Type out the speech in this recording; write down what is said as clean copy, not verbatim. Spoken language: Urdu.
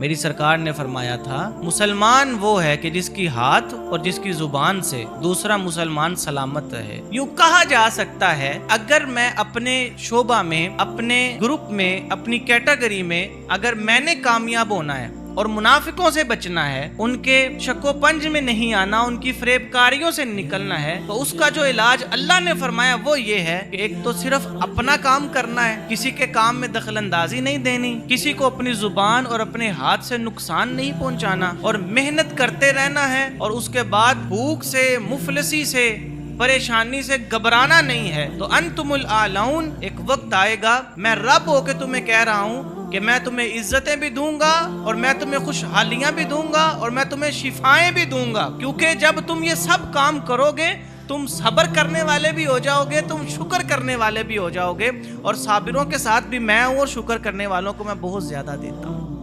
میری سرکار نے فرمایا تھا مسلمان وہ ہے کہ جس کی ہاتھ اور جس کی زبان سے دوسرا مسلمان سلامت رہے۔ یوں کہا جا سکتا ہے اگر میں اپنے شعبہ میں، اپنے گروپ میں، اپنی کیٹیگری میں اگر میں نے کامیاب ہونا ہے اور منافقوں سے بچنا ہے، ان کے شک و پنج میں نہیں آنا، ان کی فریب کاریوں سے نکلنا ہے، تو اس کا جو علاج اللہ نے فرمایا وہ یہ ہے کہ ایک تو صرف اپنا کام کرنا ہے، کسی کے کام میں دخل اندازی نہیں دینی، کسی کو اپنی زبان اور اپنے ہاتھ سے نقصان نہیں پہنچانا، اور محنت کرتے رہنا ہے، اور اس کے بعد بھوک سے، مفلسی سے، پریشانی سے گھبرانا نہیں ہے۔ تو انتم الاعلون، ایک وقت آئے گا میں رب ہو کے تمہیں کہہ رہا ہوں کہ میں تمہیں عزتیں بھی دوں گا، اور میں تمہیں خوشحالیاں بھی دوں گا، اور میں تمہیں شفائیں بھی دوں گا، کیونکہ جب تم یہ سب کام کرو گے تم صبر کرنے والے بھی ہو جاؤ گے، تم شکر کرنے والے بھی ہو جاؤ گے، اور صابروں کے ساتھ بھی میں ہوں، اور شکر کرنے والوں کو میں بہت زیادہ دیتا ہوں۔